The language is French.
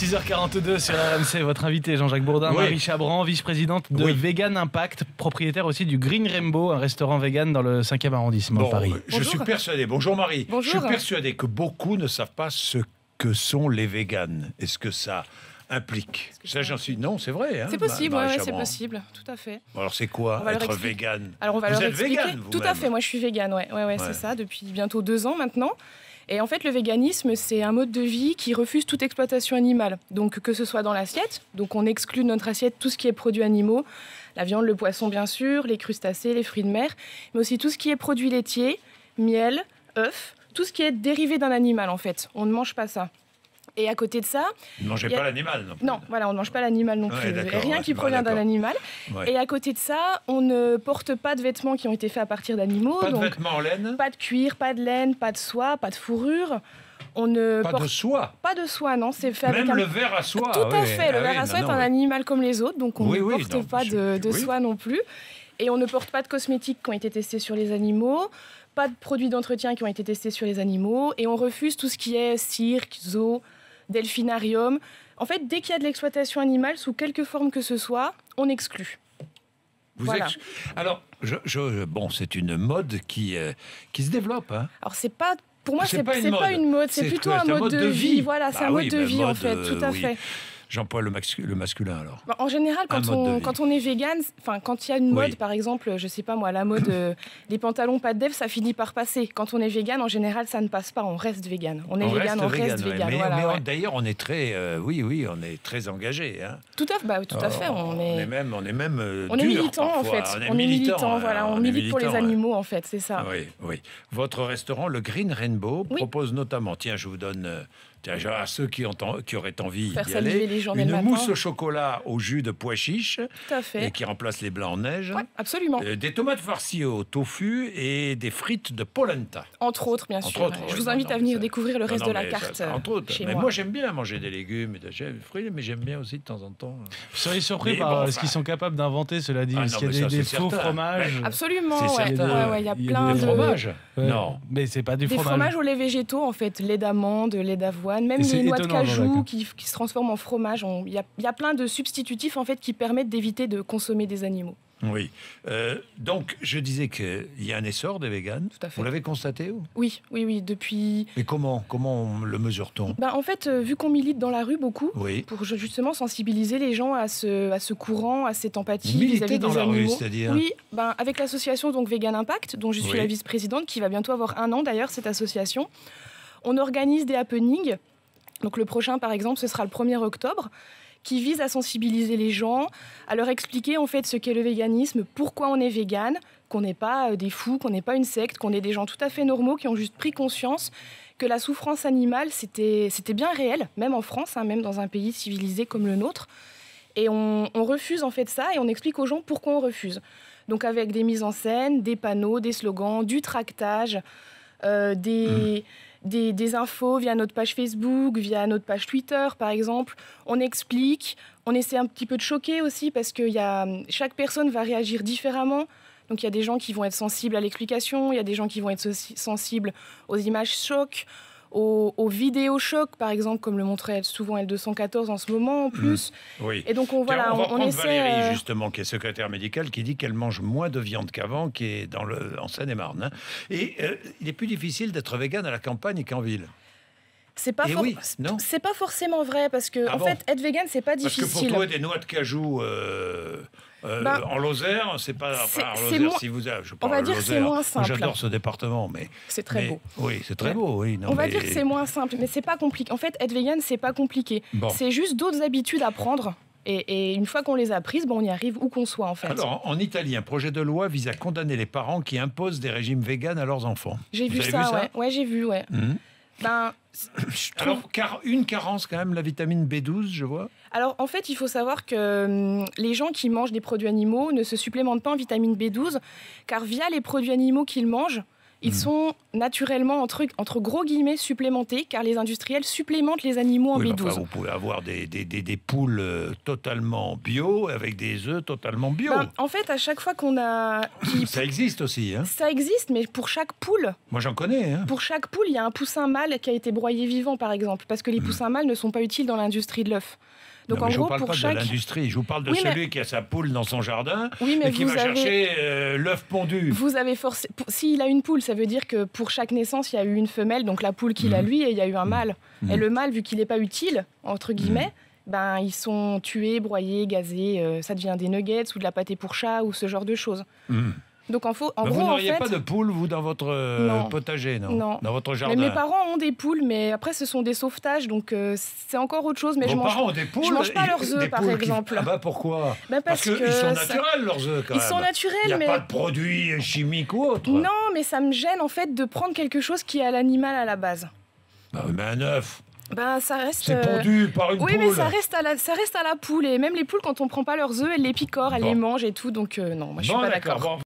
6h42 sur RMC, votre invité Jean-Jacques Bourdin, Oui. Marie Chabran, vice-présidente de Vegan Impact, propriétaire aussi du Green Rainbow, un restaurant vegan dans le 5e arrondissement de Paris. Je suis persuadé, bonjour Marie, Bonjour. je suis persuadé que beaucoup ne savent pas ce que sont les véganes. Est-ce que ça implique ça, j'en suis... Non, c'est vrai. Hein, c'est possible, Marie c'est Chabran. possible, tout à fait. Alors c'est quoi être vegan? Alors on va Vous leur êtes expliquer. vegan, vous-même? Tout à fait, moi je suis végane, ouais. C'est ça, depuis bientôt 2 ans maintenant. Et en fait, le véganisme, c'est un mode de vie qui refuse toute exploitation animale. Donc que ce soit dans l'assiette, donc on exclut de notre assiette tout ce qui est produits animaux, la viande, le poisson bien sûr, les crustacés, les fruits de mer, mais aussi tout ce qui est produits laitiers, miel, œufs, tout ce qui est dérivé d'un animal en fait. On ne mange pas ça. Et à côté de ça... Ne mangez pas l'animal non plus. Non, voilà, on ne mange pas l'animal non plus. Rien qui provient d'un animal. Ouais. Et à côté de ça, on ne porte pas de vêtements qui ont été faits à partir d'animaux. Pas de donc vêtements en laine? pas de cuir, pas de laine, pas de soie, pas de fourrure. On ne Pas porte de soie? pas de soie, non. C'est fait Même avec le ver à soie? Tout à fait. Le ver à soie est un animal comme les autres, donc on ne porte pas de soie non plus. Et on ne porte pas de cosmétiques qui ont été testés sur les animaux, pas de produits d'entretien qui ont été testés sur les animaux, et on refuse tout ce qui est cirque, zoo, delphinarium. En fait, dès qu'il y a de l'exploitation animale, sous quelque forme que ce soit, on exclut. Alors, bon, c'est une mode qui se développe. Hein. Alors, c'est pas... Pour moi, c'est pas une mode, c'est plutôt un mode de vie. Voilà, c'est un mode de vie, en fait, tout à fait. J'emploie le masculin, alors. En général, quand on est vegan, quand il y a une mode, par exemple, je sais pas moi, la mode des pantalons pas de dev, ça finit par passer. Quand on est vegan, en général, ça ne passe pas, on reste vegan. On reste vegan. Mais d'ailleurs, on est très, on est très engagé. Hein. Tout à fait. On est militant, en fait. On est militant, voilà. On milite pour les animaux, en fait, c'est ça. Oui. Votre restaurant, le Green Rainbow, propose notamment, tiens, je vous donne... à ceux qui auraient envie d'y aller, une mousse au chocolat au jus de pois chiches et qui remplace les blancs en neige. Ouais, absolument. Des tomates farcies au tofu et des frites de polenta. Entre autres, bien sûr. Je vous invite à venir découvrir le reste de la carte. Entre autres. Mais moi, j'aime bien manger des légumes et des fruits, mais j'aime bien aussi de temps en temps. Vous seriez surpris par ce qu'ils sont capables d'inventer, cela dit. Parce qu'il y a des faux fromages. Absolument, il y a plein de fromages. Non, mais c'est pas du fromage. Des fromages au lait végétaux, en fait. Lait d'amande, lait d'avoine, même les noix de cajou qui se transforment en fromage. Il y a plein de substitutifs en fait qui permettent d'éviter de consommer des animaux. Oui. Donc, je disais qu'il y a un essor des véganes. Tout à fait. Vous l'avez constaté? Oui, depuis... Mais comment le mesure-t-on? En fait, vu qu'on milite dans la rue beaucoup, pour justement sensibiliser les gens à ce courant, à cette empathie vis-à-vis des animaux. Rue, c'est-à-dire? Oui, avec l'association donc Vegan Impact, dont je suis la vice-présidente, qui va bientôt avoir 1 an d'ailleurs, cette association. On organise des happenings. Donc le prochain, par exemple, ce sera le 1er octobre, qui vise à sensibiliser les gens, à leur expliquer en fait ce qu'est le véganisme, pourquoi on est végane, qu'on n'est pas des fous, qu'on n'est pas une secte, qu'on est des gens tout à fait normaux qui ont juste pris conscience que la souffrance animale, c'était bien réel, même en France, même dans un pays civilisé comme le nôtre. Et on refuse en fait ça et on explique aux gens pourquoi on refuse. Donc avec des mises en scène, des panneaux, des slogans, du tractage, des infos via notre page Facebook, via notre page Twitter, par exemple. On explique, on essaie un petit peu de choquer aussi parce que chaque personne va réagir différemment. Donc il y a des gens qui vont être sensibles à l'explication, il y a des gens qui vont être sensibles aux images chocs, aux vidéos chocs, par exemple, comme le montrait souvent L214 en ce moment en plus. Oui. Et donc on va prendre essaie... Valérie, justement, qui est secrétaire médicale, qui dit qu'elle mange moins de viande qu'avant, qui est en Seine-et-Marne. Hein. Et il est plus difficile d'être végane à la campagne qu'en ville. C'est pas forcément vrai, parce que en fait, être végane, c'est pas difficile. Parce que pour trouver des noix de cajou en Lozère, c'est pas... en Lozère, on va dire que c'est moins simple. J'adore ce département, mais... C'est très beau. Oui, c'est très beau, oui. On va dire que c'est moins simple, mais c'est pas compliqué. En fait, être végane, c'est pas compliqué. Bon. C'est juste d'autres habitudes à prendre. Et une fois qu'on les a prises, on y arrive où qu'on soit, en fait. Alors, en Italie, un projet de loi vise à condamner les parents qui imposent des régimes véganes à leurs enfants. J'ai vu ça, ouais. Ouais, j'ai vu, ouais. Alors, une carence quand même, la vitamine B12, je vois. Alors, en fait, il faut savoir que les gens qui mangent des produits animaux ne se supplémentent pas en vitamine B12, car via les produits animaux qu'ils mangent, Ils sont naturellement, entre gros guillemets, supplémentés, car les industriels supplémentent les animaux en B12. Enfin, vous pouvez avoir des poules totalement bio, avec des œufs totalement bio. En fait, à chaque fois qu'on a... Ça existe aussi, hein? Ça existe, mais pour chaque poule... Moi, j'en connais, hein. Pour chaque poule, il y a un poussin mâle qui a été broyé vivant, par exemple, parce que les poussins mâles ne sont pas utiles dans l'industrie de l'œuf. Donc, en gros, je ne vous parle pas de l'industrie, je vous parle de celui qui a sa poule dans son jardin et qui va chercher l'œuf pondu. Vous avez s'il a une poule, ça veut dire que pour chaque naissance, il y a eu une femelle, donc la poule qu'il a lui, et il y a eu un mâle. Et le mâle, vu qu'il n'est pas utile, entre guillemets, ils sont tués, broyés, gazés, ça devient des nuggets ou de la pâtée pour chat ou ce genre de choses. Donc gros, vous n'auriez pas de poules, vous, dans votre potager, non? Dans votre jardin? Mes parents ont des poules, mais après, ce sont des sauvetages, donc c'est encore autre chose. Mais Vos parents ont des poules? Je mange pas leurs œufs, par exemple. Pourquoi? Parce qu'ils sont naturels, leurs œufs, quand même. Ils sont naturels, mais... Il n'y a pas de produits chimiques ou autres. Non, mais ça me gêne, en fait, de prendre quelque chose qui est à l'animal à la base. Mais un œuf... ça reste... C'est pondu par une poule. Oui, mais ça reste à la poule. Et même les poules, quand on prend pas leurs œufs, elles les picorent, elles les mangent et tout. Donc non, moi, je suis pas d'accord.